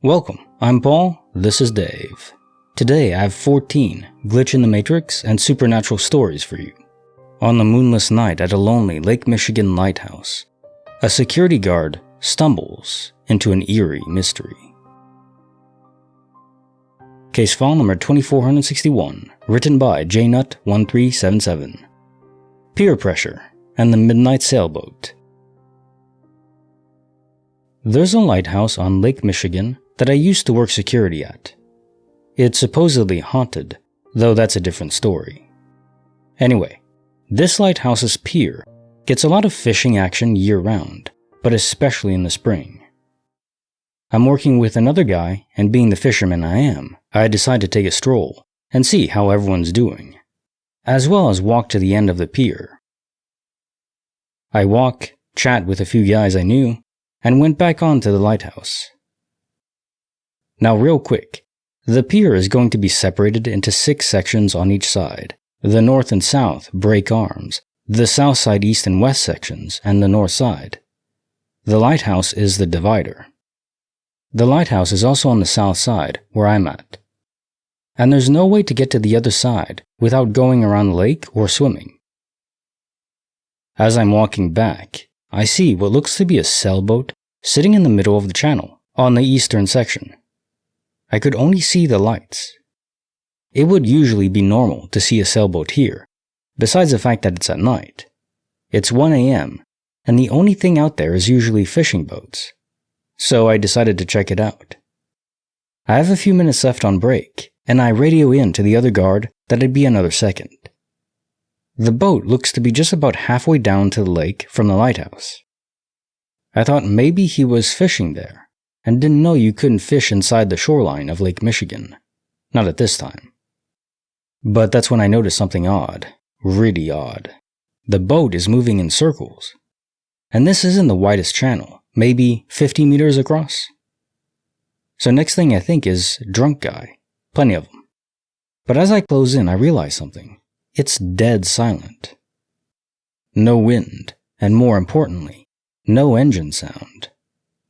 Welcome, I'm Paul, this is Dave. Today I have 14 glitch in the matrix and supernatural stories for you. On a moonless night at a lonely Lake Michigan lighthouse, a security guard stumbles into an eerie mystery. Case file number 2461, written by JNut1377. Peer pressure and the midnight sailboat. There's a lighthouse on Lake Michigan that I used to work security at. It's supposedly haunted, though that's a different story. Anyway, this lighthouse's pier gets a lot of fishing action year-round, but especially in the spring. I'm working with another guy, and being the fisherman I am, I decide to take a stroll and see how everyone's doing, as well as walk to the end of the pier. I walk, chat with a few guys I knew, and went back on to the lighthouse. Now real quick, the pier is going to be separated into 6 sections on each side. The north and south break arms, the south side east and west sections, and the north side. The lighthouse is the divider. The lighthouse is also on the south side, where I'm at. And there's no way to get to the other side without going around the lake or swimming. As I'm walking back, I see what looks to be a sailboat sitting in the middle of the channel, on the eastern section. I could only see the lights. It would usually be normal to see a sailboat here, besides the fact that it's at night. It's 1 a.m., and the only thing out there is usually fishing boats. So I decided to check it out. I have a few minutes left on break, and I radio in to the other guard that it'd be another second. The boat looks to be just about halfway down to the lake from the lighthouse. I thought maybe he was fishing there, and didn't know you couldn't fish inside the shoreline of Lake Michigan. Not at this time. But that's when I noticed something odd. Really odd. The boat is moving in circles. And this isn't the widest channel, maybe 50 meters across. So next thing I think is drunk guy. Plenty of them. But as I close in, I realize something. It's dead silent. No wind, and more importantly, no engine sound.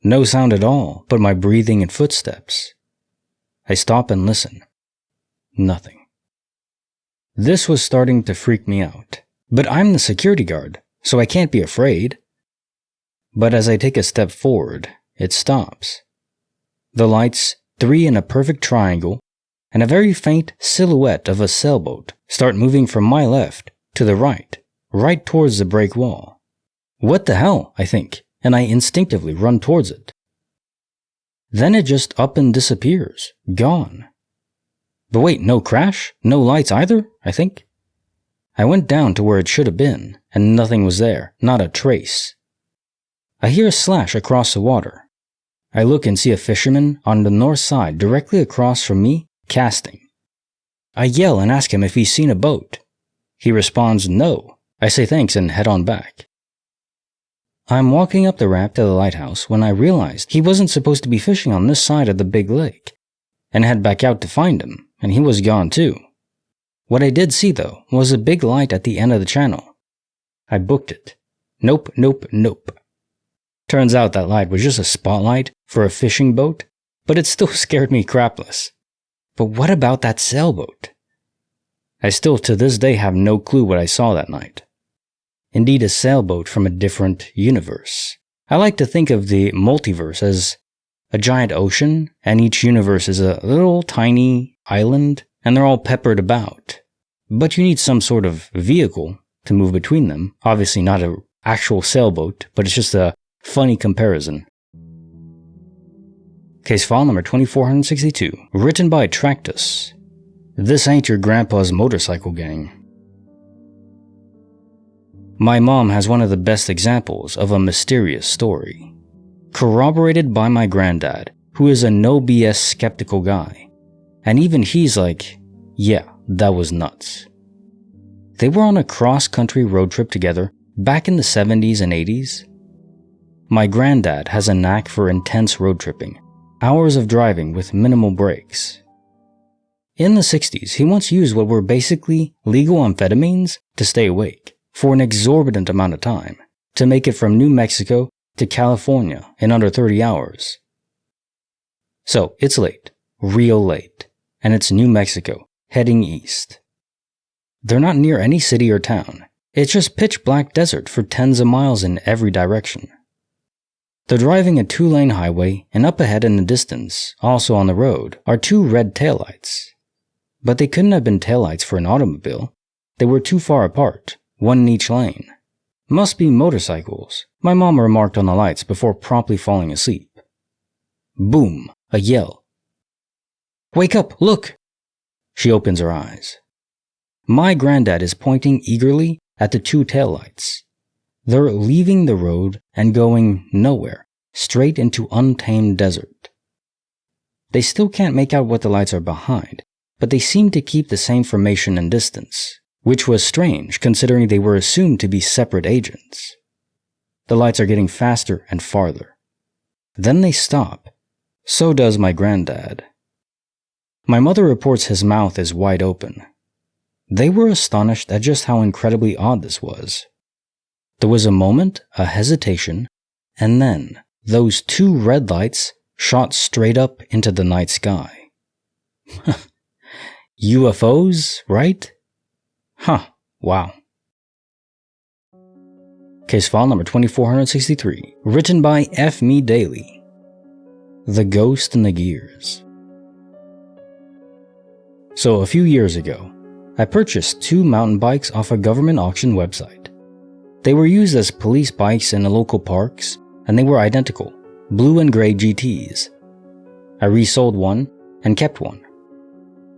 No sound at all but my breathing and footsteps. I stop and listen. Nothing. This was starting to freak me out, but I'm the security guard, so I can't be afraid. But as I take a step forward, it stops. The lights, 3 in a perfect triangle, and a very faint silhouette of a sailboat start moving from my left to the right towards the break wall. What the hell, I think, and I instinctively run towards it. Then it just up and disappears, gone. But wait, no crash? No lights either, I think? I went down to where it should have been, and nothing was there, not a trace. I hear a slash across the water. I look and see a fisherman on the north side directly across from me, casting. I yell and ask him if he's seen a boat. He responds no. I say thanks and head on back. I'm walking up the ramp to the lighthouse when I realized he wasn't supposed to be fishing on this side of the big lake, and head back out to find him, and he was gone too. What I did see though was a big light at the end of the channel. I booked it. Nope. Turns out that light was just a spotlight for a fishing boat, but it still scared me crapless. But what about that sailboat? I still to this day have no clue what I saw that night. Indeed, a sailboat from a different universe. I like to think of the multiverse as a giant ocean, and each universe is a little tiny island, and they're all peppered about. But you need some sort of vehicle to move between them. Obviously not an actual sailboat, but it's just a funny comparison. Case file number 2462, written by Tractus. This ain't your grandpa's motorcycle gang. My mom has one of the best examples of a mysterious story, corroborated by my granddad, who is a no BS skeptical guy, and even he's like, yeah, that was nuts. They were on a cross-country road trip together back in the 70s and 80s. My granddad has a knack for intense road tripping, hours of driving with minimal breaks. In the 60s, he once used what were basically legal amphetamines to stay awake for an exorbitant amount of time, to make it from New Mexico to California in under 30 hours. So it's late, real late, and it's New Mexico, heading east. They're not near any city or town. It's just pitch black desert for tens of miles in every direction. They're driving a 2-lane highway, and up ahead in the distance, also on the road, are 2 red taillights. But they couldn't have been taillights for an automobile. They were too far apart, one in each lane. Must be motorcycles, my mom remarked on the lights before promptly falling asleep. Boom, a yell. Wake up, look! She opens her eyes. My granddad is pointing eagerly at the 2 taillights. They're leaving the road and going nowhere, straight into untamed desert. They still can't make out what the lights are behind, but they seem to keep the same formation and distance, which was strange considering they were assumed to be separate agents. The lights are getting faster and farther. Then they stop. So does my granddad. My mother reports his mouth is wide open. They were astonished at just how incredibly odd this was. There was a moment, a hesitation, and then those 2 red lights shot straight up into the night sky. UFOs, right? Huh, wow. Case file number 2463, written by F. Me Daily. The Ghost in the Gears. So a few years ago, I purchased 2 mountain bikes off a government auction website. They were used as police bikes in the local parks, and they were identical, blue and gray GTs. I resold one and kept one.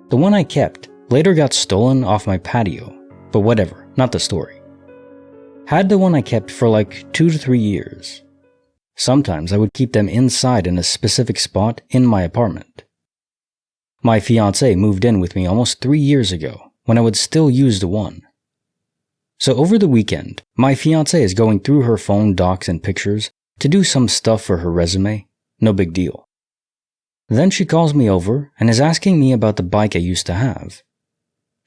The one I kept later got stolen off my patio, but whatever, not the story. Had the one I kept for like 2 to 3 years. Sometimes I would keep them inside in a specific spot in my apartment. My fiancée moved in with me almost 3 years ago when I would still use the one. So over the weekend, my fiancée is going through her phone docs and pictures to do some stuff for her resume, no big deal. Then she calls me over and is asking me about the bike I used to have.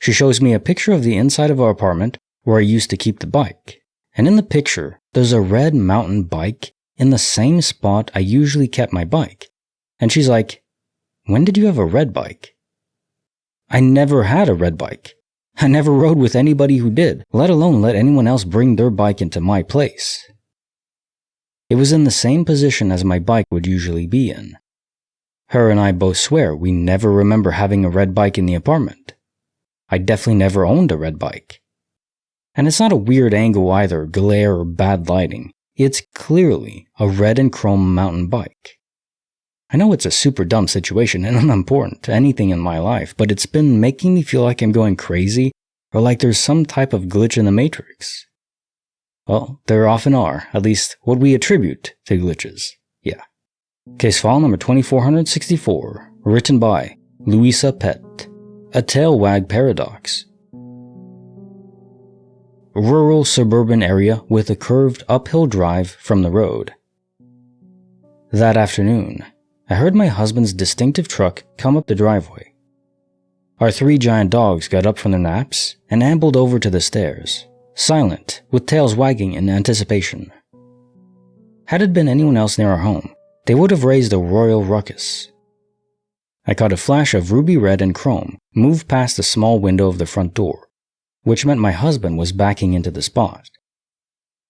She shows me a picture of the inside of our apartment where I used to keep the bike, and in the picture, there's a red mountain bike in the same spot I usually kept my bike, and she's like, "When did you have a red bike?" I never had a red bike. I never rode with anybody who did, let alone let anyone else bring their bike into my place. It was in the same position as my bike would usually be in. Her and I both swear we never remember having a red bike in the apartment. I definitely never owned a red bike. And it's not a weird angle either, glare or bad lighting. It's clearly a red and chrome mountain bike. I know it's a super dumb situation and unimportant to anything in my life, but it's been making me feel like I'm going crazy or like there's some type of glitch in the Matrix. Well, there often are, at least what we attribute to glitches. Yeah. Case file number 2464, written by Louisa Pett. A Tail Wag Paradox. Rural suburban area with a curved uphill drive from the road. That afternoon, I heard my husband's distinctive truck come up the driveway. Our 3 giant dogs got up from their naps and ambled over to the stairs, silent, with tails wagging in anticipation. Had it been anyone else near our home, they would have raised a royal ruckus. I caught a flash of ruby red and chrome move past the small window of the front door, which meant my husband was backing into the spot.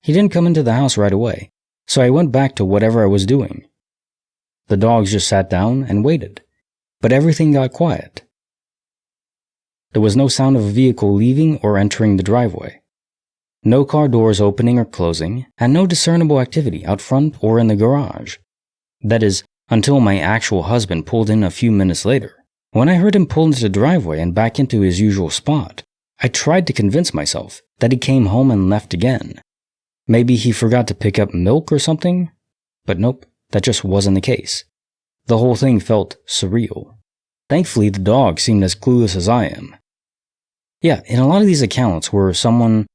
He didn't come into the house right away, so I went back to whatever I was doing. The dogs just sat down and waited, but everything got quiet. There was no sound of a vehicle leaving or entering the driveway. No car doors opening or closing, and no discernible activity out front or in the garage. That is, until my actual husband pulled in a few minutes later. When I heard him pull into the driveway and back into his usual spot, I tried to convince myself that he came home and left again. Maybe he forgot to pick up milk or something? But nope, that just wasn't the case. The whole thing felt surreal. Thankfully, the dog seemed as clueless as I am. Yeah, in a lot of these accounts where someone,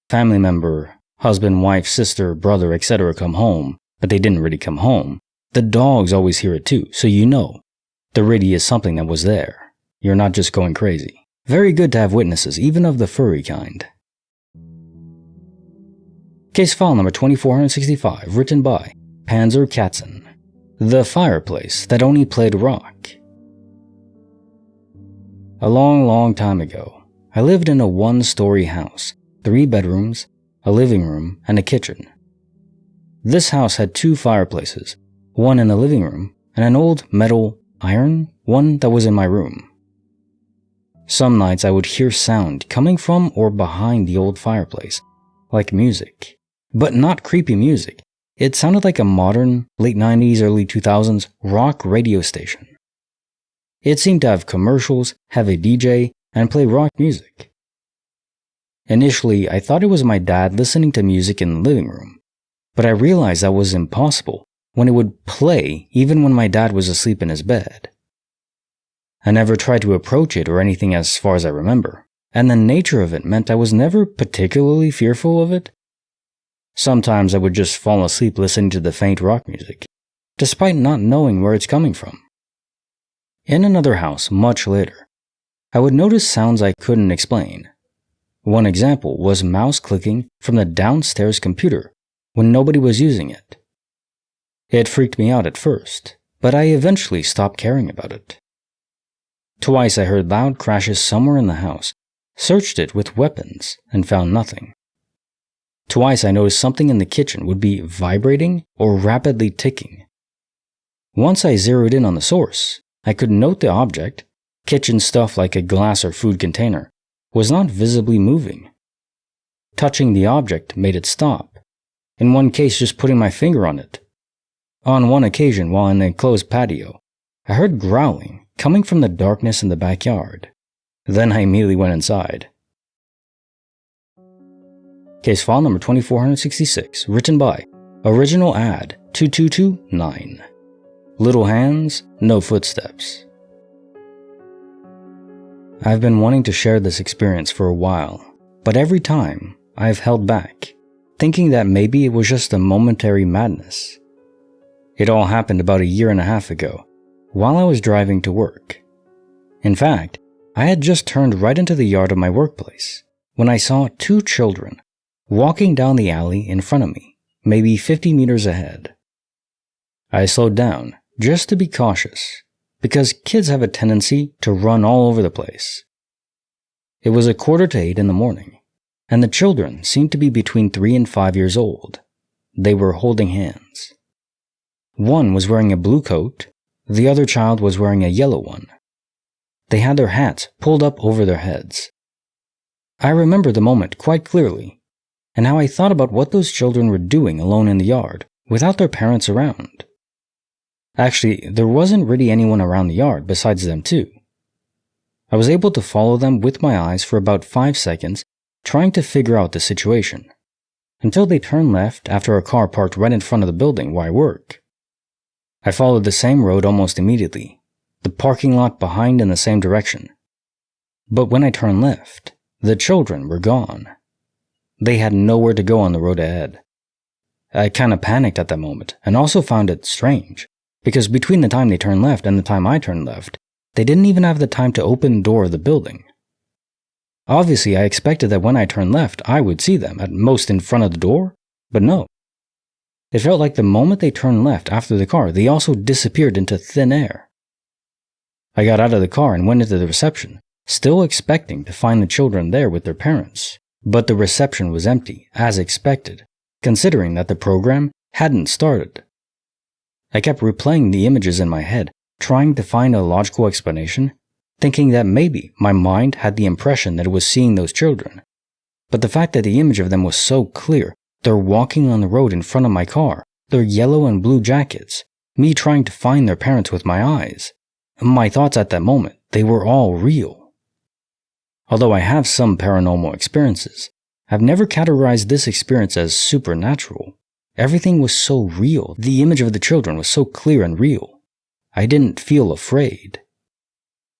family member, husband, wife, sister, brother, etc. come home, but they didn't really come home, the dogs always hear it too, so you know. There really is something that was there. You're not just going crazy. Very good to have witnesses, even of the furry kind. Case file number 2465, written by Panzer Katzen. the fireplace that only played rock. A long time ago, I lived in a one-story house, 3 bedrooms, a living room, and a kitchen. This house had 2 fireplaces, one in the living room and an old metal iron one that was in my room. Some nights I would hear sound coming from or behind the old fireplace, like music, but not creepy music. It sounded like a modern, late 90s, early 2000s rock radio station. It seemed to have commercials, have a DJ, and play rock music. Initially, I thought it was my dad listening to music in the living room, but I realized that was impossible when it would play even when my dad was asleep in his bed. I never tried to approach it or anything as far as I remember, and the nature of it meant I was never particularly fearful of it. Sometimes I would just fall asleep listening to the faint rock music, despite not knowing where it's coming from. In another house, much later, I would notice sounds I couldn't explain. One example was mouse clicking from the downstairs computer when nobody was using it. It freaked me out at first, but I eventually stopped caring about it. Twice I heard loud crashes somewhere in the house, searched it with weapons, and found nothing. Twice I noticed something in the kitchen would be vibrating or rapidly ticking. Once I zeroed in on the source, I could note the object, kitchen stuff like a glass or food container, was not visibly moving. Touching the object made it stop, in one case just putting my finger on it. On one occasion while in the enclosed patio, I heard growling coming from the darkness in the backyard. Then I immediately went inside. Case file number 2466, written by Original Ad 2229. Little hands, no footsteps. I've been wanting to share this experience for a while, but every time I've held back, thinking that maybe it was just a momentary madness. It all happened about 1.5 years ago, while I was driving to work. In fact, I had just turned right into the yard of my workplace when I saw 2 children walking down the alley in front of me, maybe 50 meters ahead. I slowed down just to be cautious, because kids have a tendency to run all over the place. It was 7:45 in the morning, and the children seemed to be between 3 and 5 years old. They were holding hands. One was wearing a blue coat, the other child was wearing a yellow one. They had their hats pulled up over their heads. I remember the moment quite clearly, and how I thought about what those children were doing alone in the yard, without their parents around. Actually, there wasn't really anyone around the yard besides them too. I was able to follow them with my eyes for about 5 seconds, trying to figure out the situation, until they turned left after a car parked right in front of the building where I work. I followed the same road almost immediately, the parking lot behind in the same direction. But when I turned left, the children were gone. They had nowhere to go on the road ahead. I kinda panicked at that moment, and also found it strange, because between the time they turned left and the time I turned left, they didn't even have the time to open the door of the building. Obviously, I expected that when I turned left, I would see them, at most in front of the door, but no. It felt like the moment they turned left after the car, they also disappeared into thin air. I got out of the car and went into the reception, still expecting to find the children there with their parents. But the reception was empty, as expected, considering that the program hadn't started. I kept replaying the images in my head, trying to find a logical explanation, thinking that maybe my mind had the impression that it was seeing those children. But the fact that the image of them was so clear, they're walking on the road in front of my car, their yellow and blue jackets, me trying to find their parents with my eyes. My thoughts at that moment, they were all real. Although I have some paranormal experiences, I've never categorized this experience as supernatural. Everything was so real, the image of the children was so clear and real. I didn't feel afraid.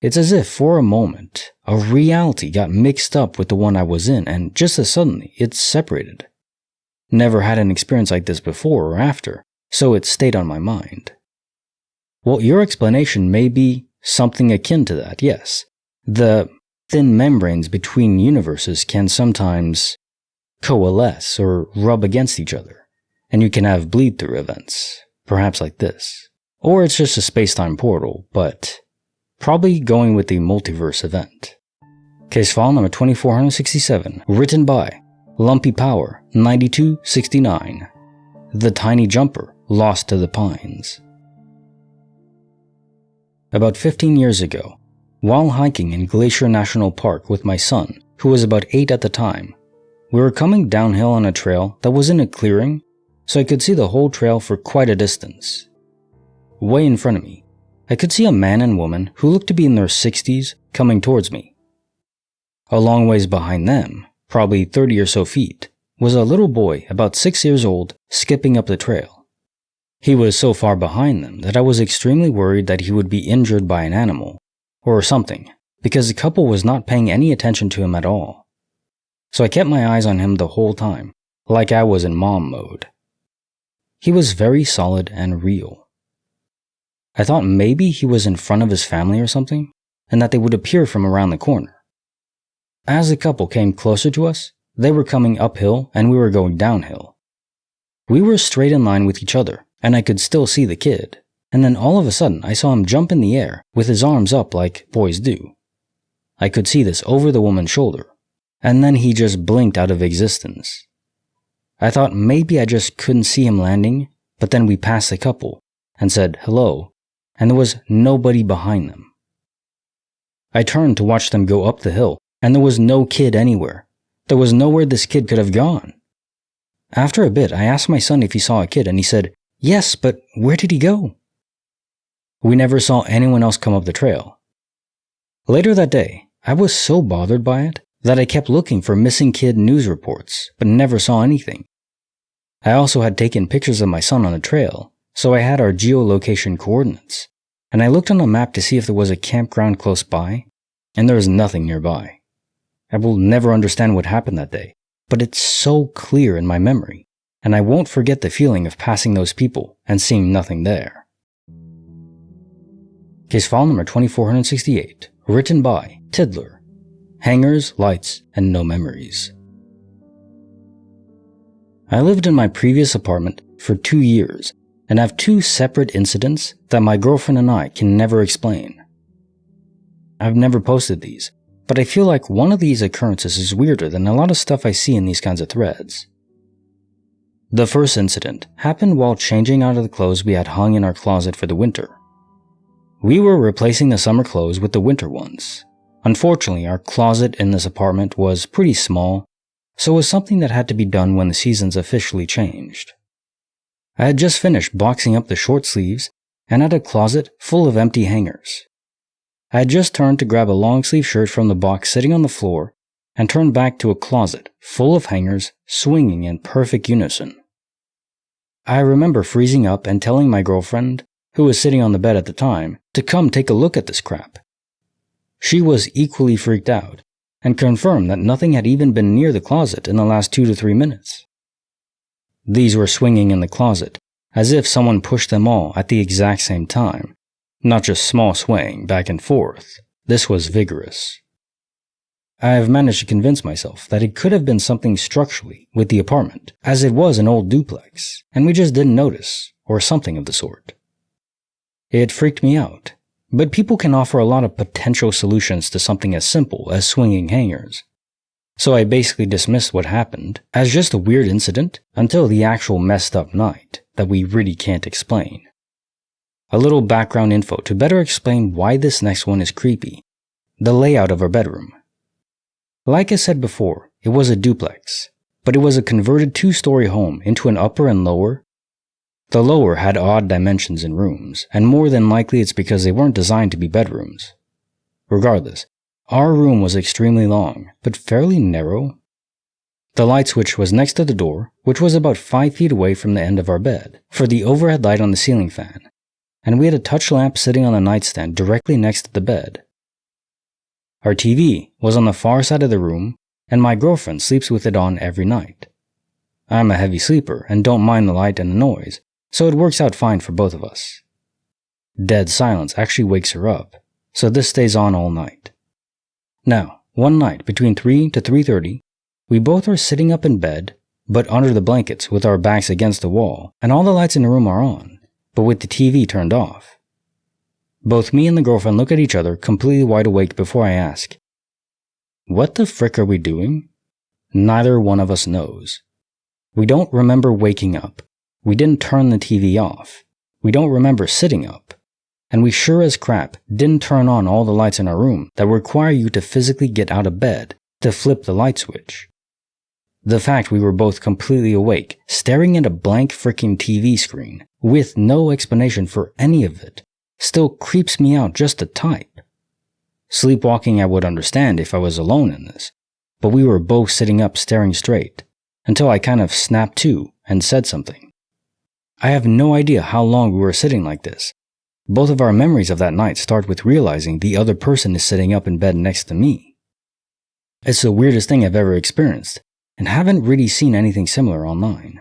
It's as if for a moment, a reality got mixed up with the one I was in, and just as suddenly, it's separated. Never had an experience like this before or after, so it stayed on my mind. Well, your explanation may be something akin to that, yes. The thin membranes between universes can sometimes coalesce or rub against each other, and you can have bleed-through events, perhaps like this. or it's just a space-time portal, but probably going with the multiverse event. Case file number 2467, written by Lumpy Power 9269. The Tiny Jumper Lost to the Pines. About 15 years ago, while hiking in Glacier National Park with my son, who was about 8 at the time, we were coming downhill on a trail that was in a clearing, so I could see the whole trail for quite a distance. Way in front of me, I could see a man and woman who looked to be in their 60s coming towards me. A long ways behind them, probably 30 or so feet, was a little boy about 6 years old skipping up the trail. He was so far behind them that I was extremely worried that he would be injured by an animal or something, because the couple was not paying any attention to him at all. So I kept my eyes on him the whole time, like I was in mom mode. He was very solid and real. I thought maybe he was in front of his family or something, and that they would appear from around the corner. As the couple came closer to us, they were coming uphill and we were going downhill. We were straight in line with each other, and I could still see the kid, and then all of a sudden I saw him jump in the air with his arms up like boys do. I could see this over the woman's shoulder, and then he just blinked out of existence. I thought maybe I just couldn't see him landing, but then we passed the couple and said hello, and there was nobody behind them. I turned to watch them go up the hill, and there was no kid anywhere. There was nowhere this kid could have gone. After a bit, I asked my son if he saw a kid, and he said, "Yes, but where did he go?" We never saw anyone else come up the trail. Later that day, I was so bothered by it that I kept looking for missing kid news reports, but never saw anything. I also had taken pictures of my son on the trail, so I had our geolocation coordinates, and I looked on a map to see if there was a campground close by, and there was nothing nearby. I will never understand what happened that day, but it's so clear in my memory, and I won't forget the feeling of passing those people and seeing nothing there. Case file number 2468, written by Tiddler. Hangers, lights, and no memories. I lived in my previous apartment for 2 years and have 2 separate incidents that my girlfriend and I can never explain. I've never posted these, but I feel like one of these occurrences is weirder than a lot of stuff I see in these kinds of threads. The first incident happened while changing out of the clothes we had hung in our closet for the winter. We were replacing the summer clothes with the winter ones. Unfortunately, our closet in this apartment was pretty small, so it was something that had to be done when the seasons officially changed. I had just finished boxing up the short sleeves and had a closet full of empty hangers. I had just turned to grab a long-sleeve shirt from the box sitting on the floor and turned back to a closet full of hangers swinging in perfect unison. I remember freezing up and telling my girlfriend, who was sitting on the bed at the time, to come take a look at this crap. She was equally freaked out and confirmed that nothing had even been near the closet in the last 2 to 3 minutes. These were swinging in the closet, as if someone pushed them all at the exact same time. Not just small swaying back and forth. This was vigorous. I have managed to convince myself that it could have been something structurally with the apartment, as it was an old duplex, and we just didn't notice, or something of the sort. It freaked me out, but people can offer a lot of potential solutions to something as simple as swinging hangers. So I basically dismissed what happened as just a weird incident until the actual messed up night that we really can't explain. A little background info to better explain why this next one is creepy. The layout of our bedroom. Like I said before, it was a duplex, but it was a converted 2-story home into an upper and lower. The lower had odd dimensions in rooms, and more than likely it's because they weren't designed to be bedrooms. Regardless, our room was extremely long, but fairly narrow. The light switch was next to the door, which was about 5 feet away from the end of our bed, for the overhead light on the ceiling fan, and we had a touch lamp sitting on the nightstand directly next to the bed. Our TV was on the far side of the room, and my girlfriend sleeps with it on every night. I'm a heavy sleeper and don't mind the light and the noise, so it works out fine for both of us. Dead silence actually wakes her up, so this stays on all night. Now, one night between 3 to 3:30, we both are sitting up in bed, but under the blankets with our backs against the wall, and all the lights in the room are on, but with the TV turned off. Both me and the girlfriend look at each other completely wide awake before I ask, "What the frick are we doing?" Neither one of us knows. We don't remember waking up. We didn't turn the TV off. We don't remember sitting up. And we sure as crap didn't turn on all the lights in our room that require you to physically get out of bed to flip the light switch. The fact we were both completely awake, staring at a blank freaking TV screen, with no explanation for any of it, still creeps me out just a type. Sleepwalking I would understand if I was alone in this, but we were both sitting up staring straight, until I kind of snapped to and said something. I have no idea how long we were sitting like this. Both of our memories of that night start with realizing the other person is sitting up in bed next to me. It's the weirdest thing I've ever experienced, and haven't really seen anything similar online.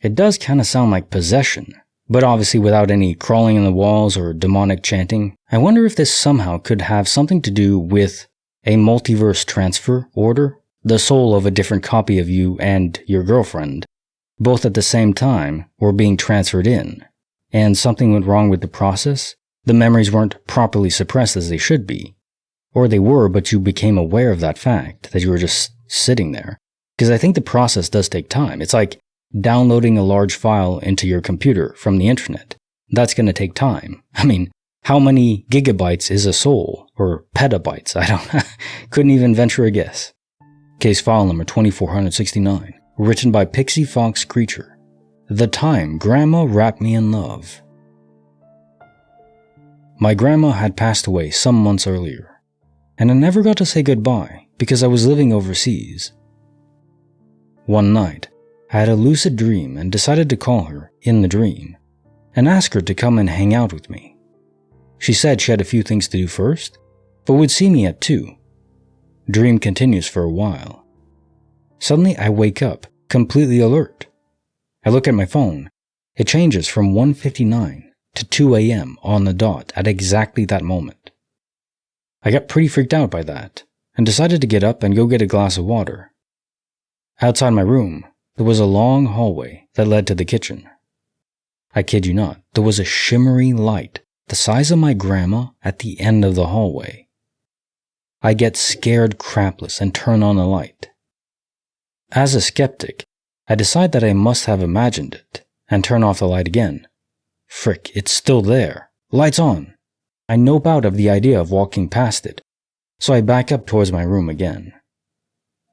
It does kinda sound like possession, but obviously without any crawling in the walls or demonic chanting. I wonder if this somehow could have something to do with a multiverse transfer order, the soul of a different copy of you and your girlfriend, both at the same time, were being transferred in, and something went wrong with the process. The memories weren't properly suppressed as they should be. Or they were, but you became aware of that fact, that you were just sitting there. Because I think the process does take time. It's like downloading a large file into your computer from the internet. That's going to take time. I mean, how many gigabytes is a soul? Or petabytes? Couldn't even venture a guess. Case file number 2469, written by Pixie Fox Creature. The time Grandma wrapped me in love. My grandma had passed away some months earlier, and I never got to say goodbye because I was living overseas. One night, I had a lucid dream and decided to call her in the dream and ask her to come and hang out with me. She said she had a few things to do first, but would see me at 2. Dream continues for a while. Suddenly I wake up, completely alert. I look at my phone. It changes from 1:59 to 2 a.m. on the dot at exactly that moment. I got pretty freaked out by that and decided to get up and go get a glass of water. Outside my room, there was a long hallway that led to the kitchen. I kid you not, there was a shimmery light the size of my grandma at the end of the hallway. I get scared crapless and turn on the light. As a skeptic, I decide that I must have imagined it and turn off the light again. Frick, it's still there. Lights on. I nope out of the idea of walking past it, so I back up towards my room again.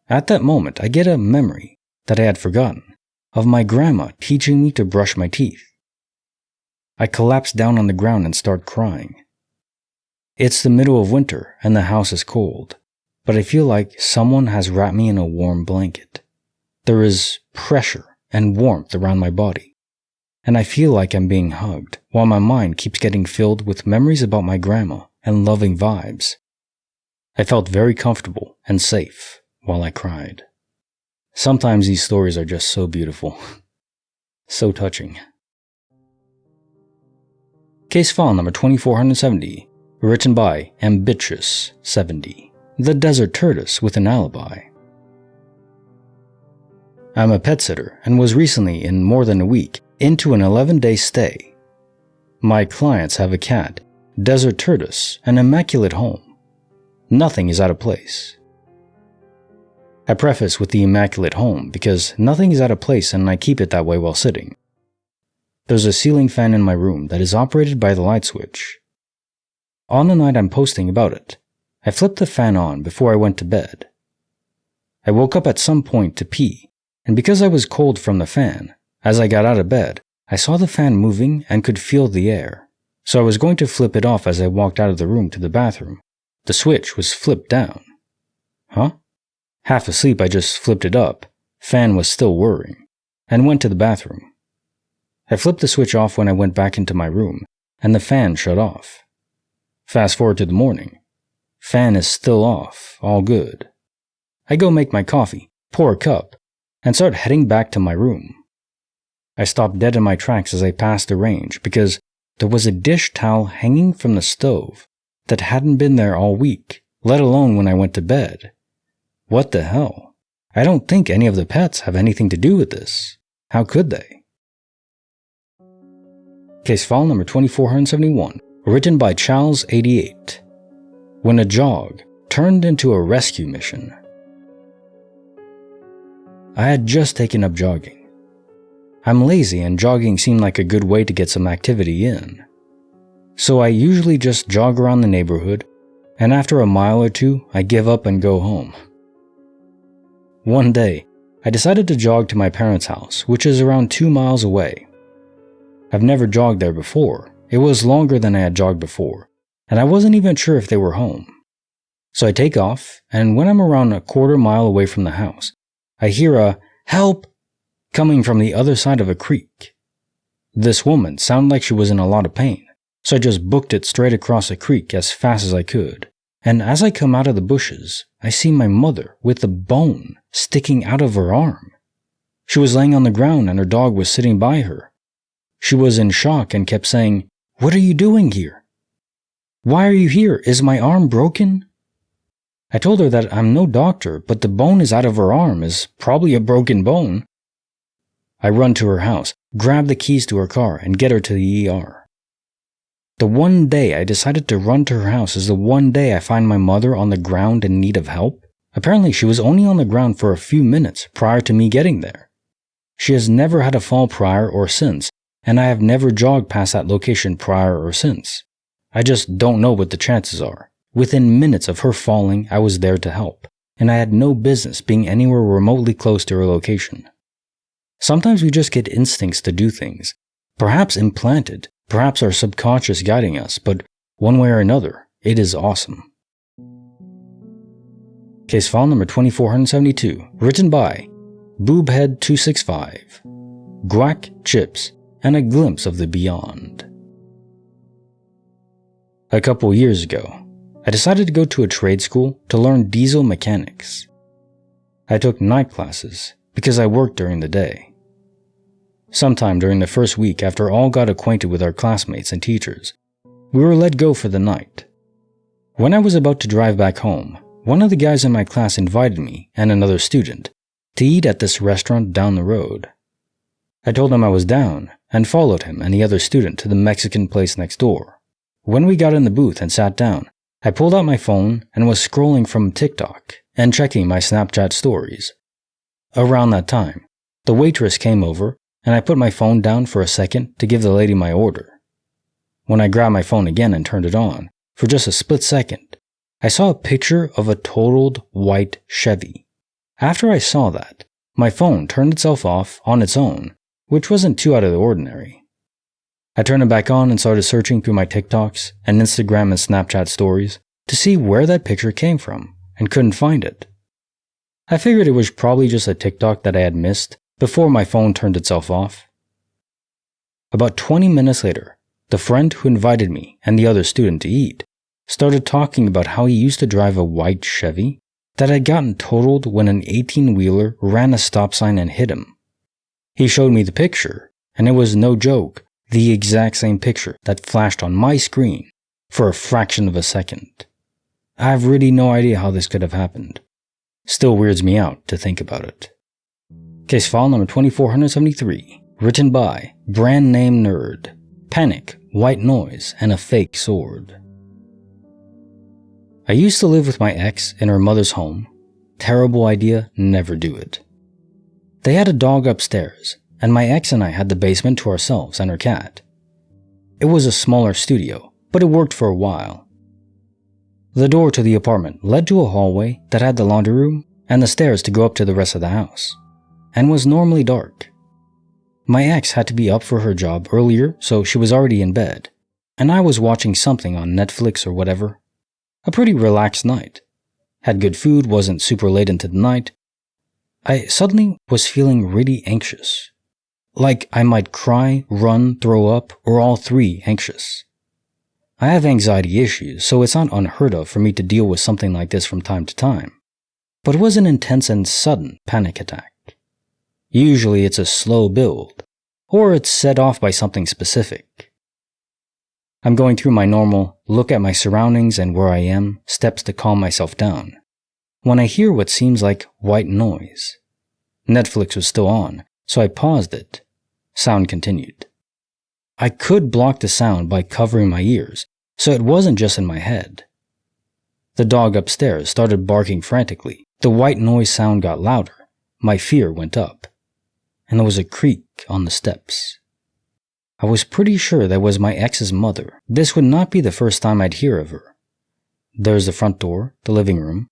At that moment, I get a memory that I had forgotten of my grandma teaching me to brush my teeth. I collapse down on the ground and start crying. It's the middle of winter and the house is cold, but I feel like someone has wrapped me in a warm blanket. There is pressure and warmth around my body, and I feel like I'm being hugged, while my mind keeps getting filled with memories about my grandma and loving vibes. I felt very comfortable and safe while I cried. Sometimes these stories are just so beautiful. So touching. Case file number 2470, written by Ambitious70, the desert tortoise with an alibi. I'm a pet sitter and was recently in more than a week into an 11-day stay. My clients have a cat, desert tortoise, an immaculate home. Nothing is out of place. I preface with the immaculate home because nothing is out of place and I keep it that way while sitting. There's a ceiling fan in my room that is operated by the light switch. On the night I'm posting about it, I flipped the fan on before I went to bed. I woke up at some point to pee, and because I was cold from the fan, as I got out of bed, I saw the fan moving and could feel the air, so I was going to flip it off as I walked out of the room to the bathroom. The switch was flipped down. Huh? Half asleep, I just flipped it up, fan was still whirring, and went to the bathroom. I flipped the switch off when I went back into my room, and the fan shut off. Fast forward to the morning. Fan is still off, all good. I go make my coffee, pour a cup, and start heading back to my room. I stopped dead in my tracks as I passed the range because there was a dish towel hanging from the stove that hadn't been there all week, let alone when I went to bed. What the hell? I don't think any of the pets have anything to do with this. How could they? Case file number 2471, written by Charles88. When a jog turned into a rescue mission. I had just taken up jogging. I'm lazy and jogging seemed like a good way to get some activity in. So I usually just jog around the neighborhood, and after a mile or two, I give up and go home. One day, I decided to jog to my parents' house, which is around 2 miles away. I've never jogged there before. It was longer than I had jogged before, and I wasn't even sure if they were home. So I take off, and when I'm around a quarter mile away from the house, I hear a "help" coming from the other side of a creek. This woman sounded like she was in a lot of pain, so I just booked it straight across the creek as fast as I could. And as I come out of the bushes, I see my mother with a bone sticking out of her arm. She was laying on the ground and her dog was sitting by her. She was in shock and kept saying, "What are you doing here? Why are you here? Is my arm broken?" I told her that I'm no doctor, but the bone is out of her arm is probably a broken bone. I run to her house, grab the keys to her car, and get her to the ER. The one day I decided to run to her house is the one day I find my mother on the ground in need of help. Apparently, she was only on the ground for a few minutes prior to me getting there. She has never had a fall prior or since, and I have never jogged past that location prior or since. I just don't know what the chances are. Within minutes of her falling, I was there to help, and I had no business being anywhere remotely close to her location. Sometimes we just get instincts to do things, perhaps implanted, perhaps our subconscious guiding us, but one way or another, it is awesome. Case file number 2472, written by Boobhead265, Guac, Chips, and a glimpse of the beyond. A couple years ago, I decided to go to a trade school to learn diesel mechanics. I took night classes because I worked during the day. Sometime during the first week after all got acquainted with our classmates and teachers, we were let go for the night. When I was about to drive back home, one of the guys in my class invited me and another student to eat at this restaurant down the road. I told him I was down and followed him and the other student to the Mexican place next door. When we got in the booth and sat down, I pulled out my phone and was scrolling from TikTok and checking my Snapchat stories. Around that time, the waitress came over and I put my phone down for a second to give the lady my order. When I grabbed my phone again and turned it on, for just a split second, I saw a picture of a totaled white Chevy. After I saw that, my phone turned itself off on its own, which wasn't too out of the ordinary. I turned it back on and started searching through my TikToks and Instagram and Snapchat stories to see where that picture came from and couldn't find it. I figured it was probably just a TikTok that I had missed before my phone turned itself off. About 20 minutes later, the friend who invited me and the other student to eat started talking about how he used to drive a white Chevy that had gotten totaled when an 18-wheeler ran a stop sign and hit him. He showed me the picture, and it was no joke, the exact same picture that flashed on my screen for a fraction of a second. I have really no idea how this could have happened. Still weirds me out to think about it. Case file number 2473, written by Brand Name Nerd, Panic, White Noise, and a Fake Sword. I used to live with my ex in her mother's home. Terrible idea, never do it. They had a dog upstairs, and my ex and I had the basement to ourselves and her cat. It was a smaller studio, but it worked for a while. The door to the apartment led to a hallway that had the laundry room and the stairs to go up to the rest of the house, and was normally dark. My ex had to be up for her job earlier, so she was already in bed, and I was watching something on Netflix or whatever. A pretty relaxed night. Had good food, wasn't super late into the night. I suddenly was feeling really anxious. Like I might cry, run, throw up, or all three anxious. I have anxiety issues, so it's not unheard of for me to deal with something like this from time to time. But it was an intense and sudden panic attack. Usually it's a slow build, or it's set off by something specific. I'm going through my normal, look at my surroundings and where I am, steps to calm myself down, when I hear what seems like white noise. Netflix was still on, so I paused it. Sound continued. I could block the sound by covering my ears, so it wasn't just in my head. The dog upstairs started barking frantically. The white noise sound got louder. My fear went up. And there was a creak on the steps. I was pretty sure that was my ex's mother. This would not be the first time I'd hear of her. There's the front door, the living room,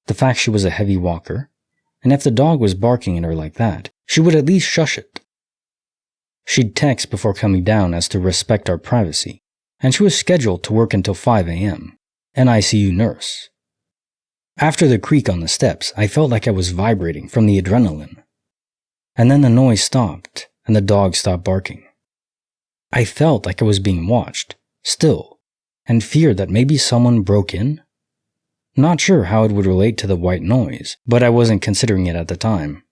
the fact she was a heavy walker, and if the dog was barking at her like that, she would at least shush it. She'd text before coming down as to respect our privacy, and she was scheduled to work until 5 a.m., an ICU nurse. After the creak on the steps, I felt like I was vibrating from the adrenaline. And then the noise stopped, and the dog stopped barking. I felt like I was being watched, still, and feared that maybe someone broke in. Not sure how it would relate to the white noise, but I wasn't considering it at the time.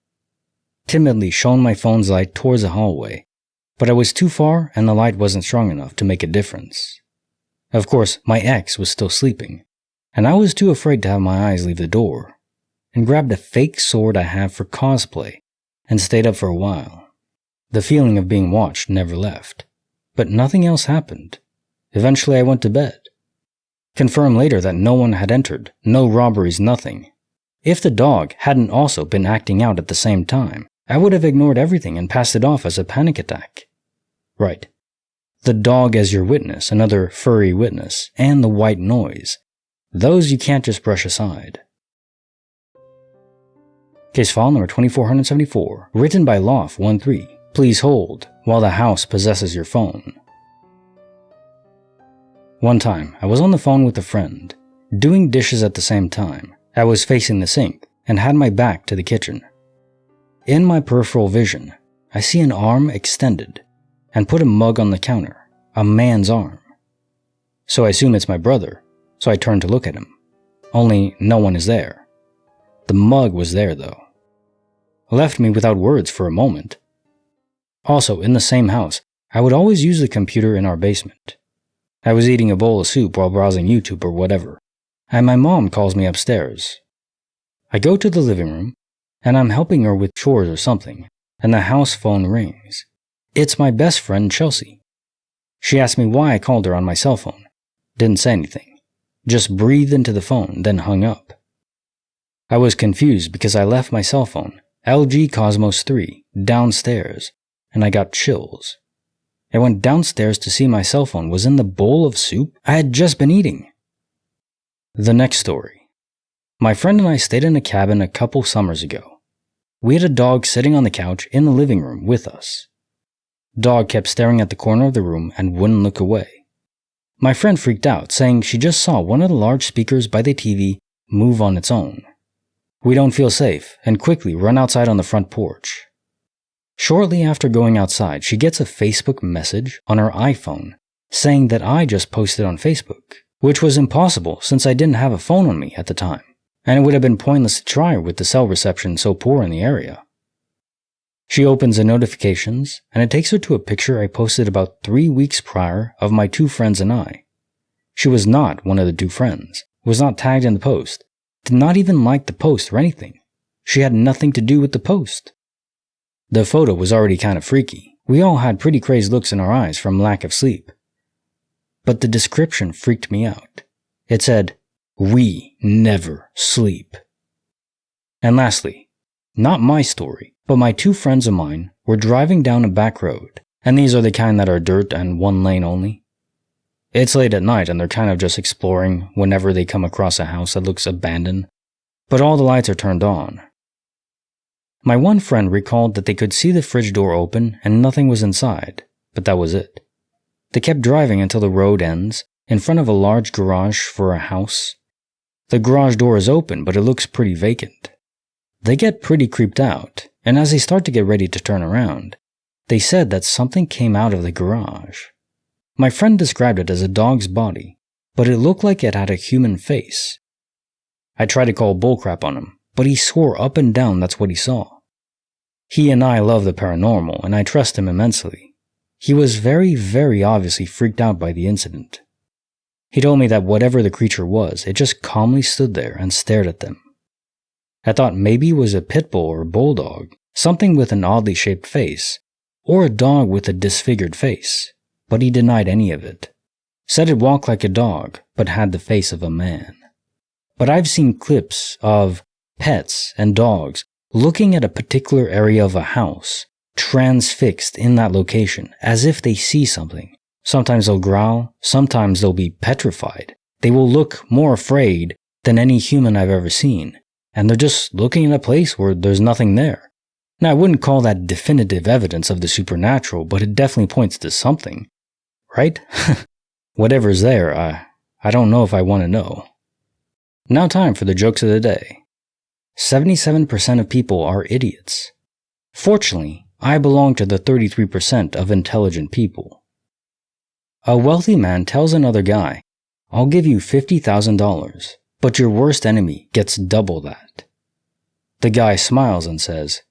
Timidly shone my phone's light towards the hallway, but I was too far and the light wasn't strong enough to make a difference. Of course, my ex was still sleeping, and I was too afraid to have my eyes leave the door, and grabbed a fake sword I have for cosplay and stayed up for a while. The feeling of being watched never left, but nothing else happened. Eventually I went to bed. Confirmed later that no one had entered, no robberies, nothing. If the dog hadn't also been acting out at the same time, I would have ignored everything and passed it off as a panic attack. Right. The dog as your witness, another furry witness, and the white noise. Those you can't just brush aside. Case file number 2474, written by Loft13. Please hold while the house possesses your phone. One time, I was on the phone with a friend, doing dishes at the same time. I was facing the sink and had my back to the kitchen. In my peripheral vision, I see an arm extended and put a mug on the counter, a man's arm. So I assume it's my brother, so I turn to look at him. Only no one is there. The mug was there though. Left me without words for a moment. Also, in the same house, I would always use the computer in our basement. I was eating a bowl of soup while browsing YouTube or whatever, and my mom calls me upstairs. I go to the living room, and I'm helping her with chores or something, and the house phone rings. It's my best friend Chelsea. She asked me why I called her on my cell phone. Didn't say anything. Just breathed into the phone, then hung up. I was confused because I left my cell phone, LG Cosmos 3, downstairs, and I got chills. I went downstairs to see my cell phone was in the bowl of soup I had just been eating. The next story. My friend and I stayed in a cabin a couple summers ago. We had a dog sitting on the couch in the living room with us. Dog kept staring at the corner of the room and wouldn't look away. My friend freaked out, saying she just saw one of the large speakers by the TV move on its own. We don't feel safe and quickly run outside on the front porch. Shortly after going outside, she gets a Facebook message on her iPhone saying that I just posted on Facebook, which was impossible since I didn't have a phone on me at the time, and it would have been pointless to try with the cell reception so poor in the area. She opens the notifications, and it takes her to a picture I posted about 3 weeks prior of my two friends and I. She was not one of the two friends, was not tagged in the post, did not even like the post or anything. She had nothing to do with the post. The photo was already kind of freaky. We all had pretty crazed looks in our eyes from lack of sleep. But the description freaked me out. It said, "We never sleep." And lastly, not my story, but my two friends of mine were driving down a back road, and these are the kind that are dirt and one lane only. It's late at night and they're kind of just exploring whenever they come across a house that looks abandoned, but all the lights are turned on. My one friend recalled that they could see the fridge door open and nothing was inside, but that was it. They kept driving until the road ends, in front of a large garage for a house. The garage door is open, but it looks pretty vacant. They get pretty creeped out, and as they start to get ready to turn around, they said that something came out of the garage. My friend described it as a dog's body, but it looked like it had a human face. I tried to call bullcrap on him, but he swore up and down that's what he saw. He and I love the paranormal, and I trust him immensely. He was very, very obviously freaked out by the incident. He told me that whatever the creature was, it just calmly stood there and stared at them. I thought maybe it was a pit bull or a bulldog, something with an oddly shaped face, or a dog with a disfigured face, but he denied any of it. Said it walked like a dog, but had the face of a man. But I've seen clips of pets and dogs looking at a particular area of a house, transfixed in that location, as if they see something. Sometimes they'll growl, sometimes they'll be petrified. They will look more afraid than any human I've ever seen, and they're just looking at a place where there's nothing there. Now, I wouldn't call that definitive evidence of the supernatural, but it definitely points to something, right? Whatever's there, I don't know if I want to know. Now time for the jokes of the day. 77% of people are idiots. Fortunately, I belong to the 33% of intelligent people. A wealthy man tells another guy, "I'll give you $50,000, but your worst enemy gets double that." The guy smiles and says,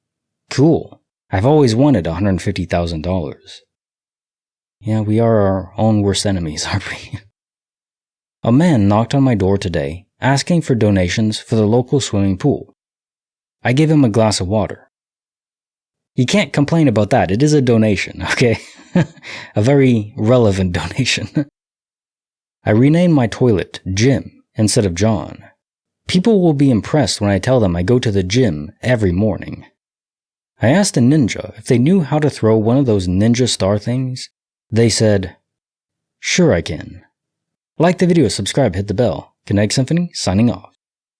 "Cool, I've always wanted $150,000. Yeah, we are our own worst enemies, aren't we? A man knocked on my door today, asking for donations for the local swimming pool. I gave him a glass of water. You can't complain about that, it is a donation, okay? A very relevant donation. I renamed my toilet Jim instead of John. People will be impressed when I tell them I go to the gym every morning. I asked a ninja if they knew how to throw one of those ninja star things. They said, "Sure I can." Like the video, subscribe, hit the bell. Kinetic Symphony, signing off.